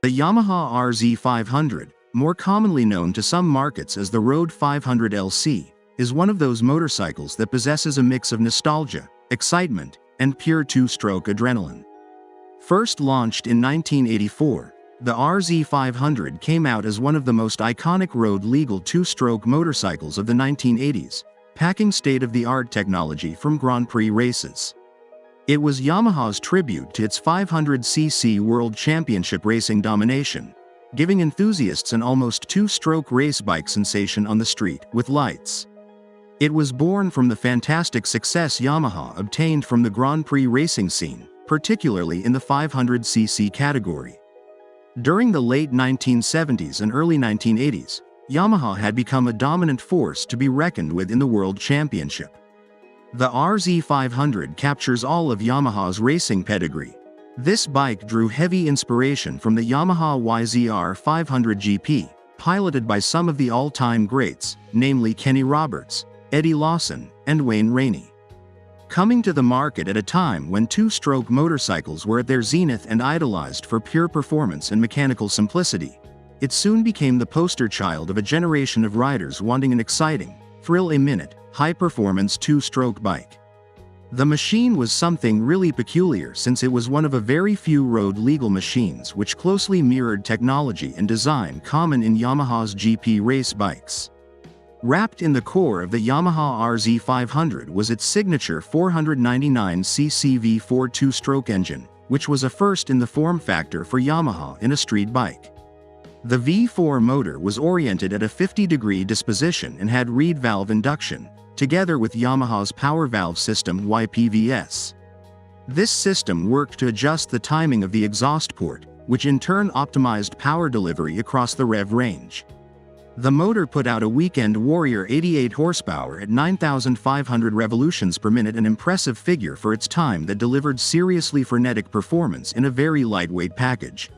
The Yamaha RZ500, more commonly known to some markets as the Road 500 LC, is one of those motorcycles that possesses a mix of nostalgia, excitement, and pure two-stroke adrenaline. First launched in 1984, the RZ500 came out as one of the most iconic road-legal two-stroke motorcycles of the 1980s, packing state-of-the-art technology from Grand Prix races. It was Yamaha's tribute to its 500cc World Championship racing domination, giving enthusiasts an almost two-stroke race bike sensation on the street with lights. It was born from the fantastic success Yamaha obtained from the Grand Prix racing scene, particularly in the 500cc category. During the late 1970s and early 1980s, Yamaha had become a dominant force to be reckoned with in the World Championship. The RZ500 captures all of Yamaha's racing pedigree. This bike drew heavy inspiration from the Yamaha YZR500 GP, piloted by some of the all-time greats, namely Kenny Roberts, Eddie Lawson, and Wayne Rainey. Coming to the market at a time when two-stroke motorcycles were at their zenith and idolized for pure performance and mechanical simplicity, it soon became the poster child of a generation of riders wanting an exciting, thrill-a-minute, high-performance two-stroke bike. The machine was something really peculiar since it was one of a very few road-legal machines which closely mirrored technology and design common in Yamaha's GP race bikes. Wrapped in the core of the Yamaha RZ500 was its signature 499cc V4 two-stroke engine, which was a first in the form factor for Yamaha in a street bike. The V4 motor was oriented at a 50-degree disposition and had reed valve induction, together with Yamaha's power valve system YPVS. This system worked to adjust the timing of the exhaust port, which in turn optimized power delivery across the rev range. The motor put out a weekend warrior 88 horsepower at 9,500 revolutions per minute, an impressive figure for its time that delivered seriously frenetic performance in a very lightweight package.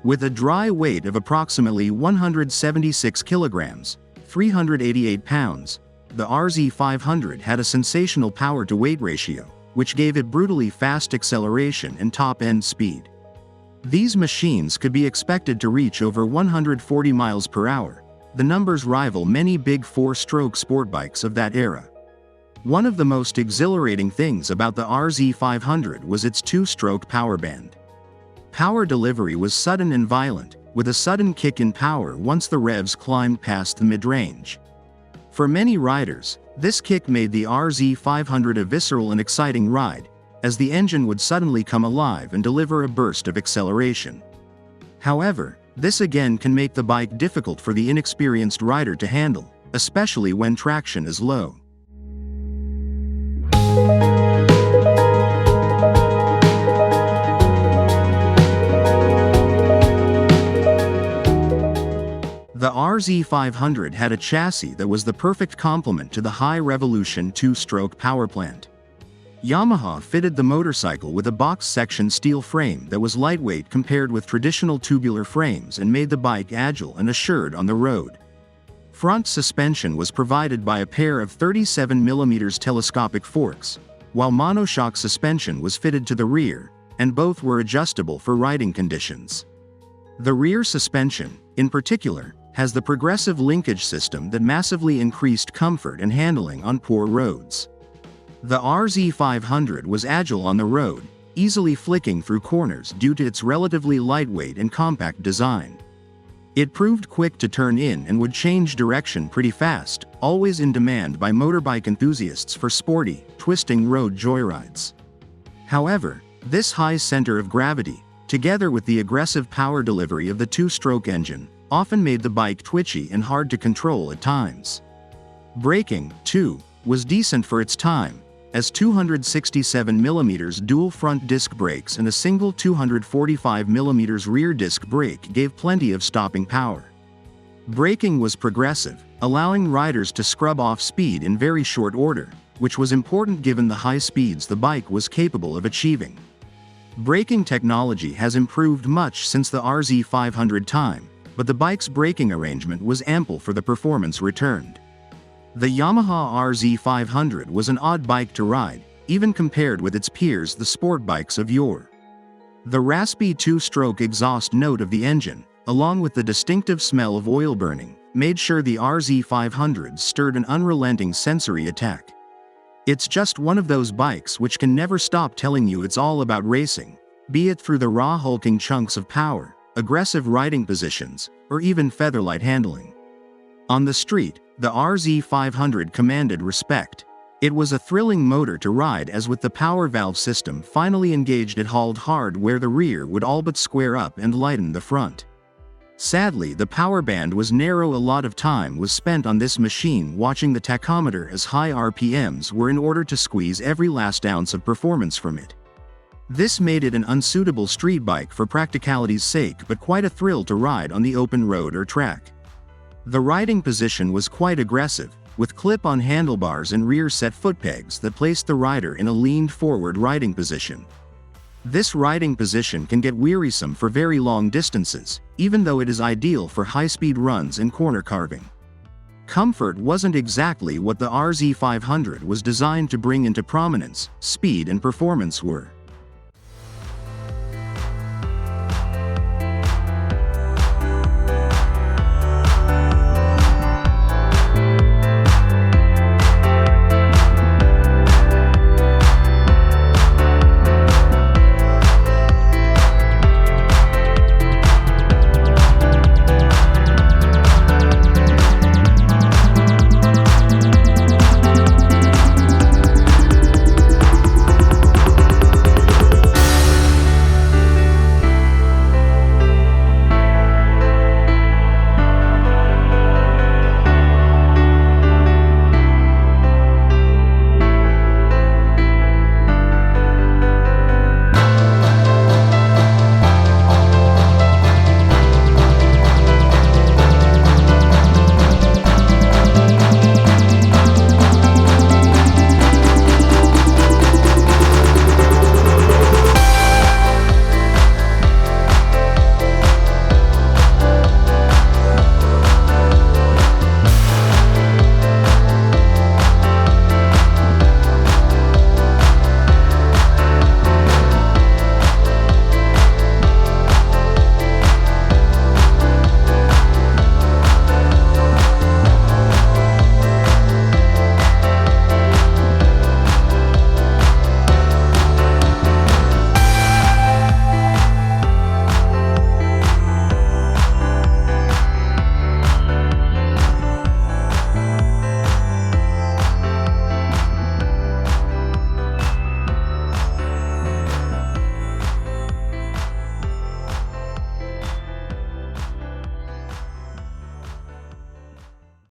With a dry weight of approximately 176 kilograms, 388 pounds, the RZ500 had a sensational power-to-weight ratio, which gave it brutally fast acceleration and top-end speed. These machines could be expected to reach over 140 miles per hour. The numbers rival many big four-stroke sport bikes of that era. One of the most exhilarating things about the RZ500 was its two-stroke power band. Power delivery was sudden and violent, with a sudden kick in power once the revs climbed past the mid-range. For many riders, this kick made the RZ500 a visceral and exciting ride, as the engine would suddenly come alive and deliver a burst of acceleration. However, this again can make the bike difficult for the inexperienced rider to handle, especially when traction is low. The RZ500 had a chassis that was the perfect complement to the high-revolution two-stroke power plant. Yamaha fitted the motorcycle with a box-section steel frame that was lightweight compared with traditional tubular frames and made the bike agile and assured on the road. Front suspension was provided by a pair of 37mm telescopic forks, while monoshock suspension was fitted to the rear, and both were adjustable for riding conditions. The rear suspension, in particular, has the progressive linkage system that massively increased comfort and handling on poor roads. The RZ500 was agile on the road, easily flicking through corners due to its relatively lightweight and compact design. It proved quick to turn in and would change direction pretty fast, always in demand by motorbike enthusiasts for sporty, twisting road joyrides. However, this high center of gravity, together with the aggressive power delivery of the two-stroke engine, often made the bike twitchy and hard to control at times. Braking, too, was decent for its time, as 267mm dual front disc brakes and a single 245mm rear disc brake gave plenty of stopping power. Braking was progressive, allowing riders to scrub off speed in very short order, which was important given the high speeds the bike was capable of achieving. Braking technology has improved much since the RZ500 time, but the bike's braking arrangement was ample for the performance returned. The Yamaha RZ500 was an odd bike to ride, even compared with its peers, the sport bikes of yore. The raspy two-stroke exhaust note of the engine, along with the distinctive smell of oil burning, made sure the RZ500 stirred an unrelenting sensory attack. It's just one of those bikes which can never stop telling you it's all about racing, be it through the raw hulking chunks of power, aggressive riding positions, or even featherlight handling. On the street, the RZ500 commanded respect. It was a thrilling motor to ride, as with the power valve system finally engaged it hauled hard where the rear would all but square up and lighten the front. Sadly, the power band was narrow. A lot of time was spent on this machine watching the tachometer as high RPMs were in order to squeeze every last ounce of performance from it. This made it an unsuitable street bike for practicality's sake, but quite a thrill to ride on the open road or track. The riding position was quite aggressive, with clip-on handlebars and rear-set foot pegs that placed the rider in a leaned forward riding position. This riding position can get wearisome for very long distances, even though it is ideal for high-speed runs and corner carving. Comfort wasn't exactly what the RZ500 was designed to bring into prominence. Speed and performance were.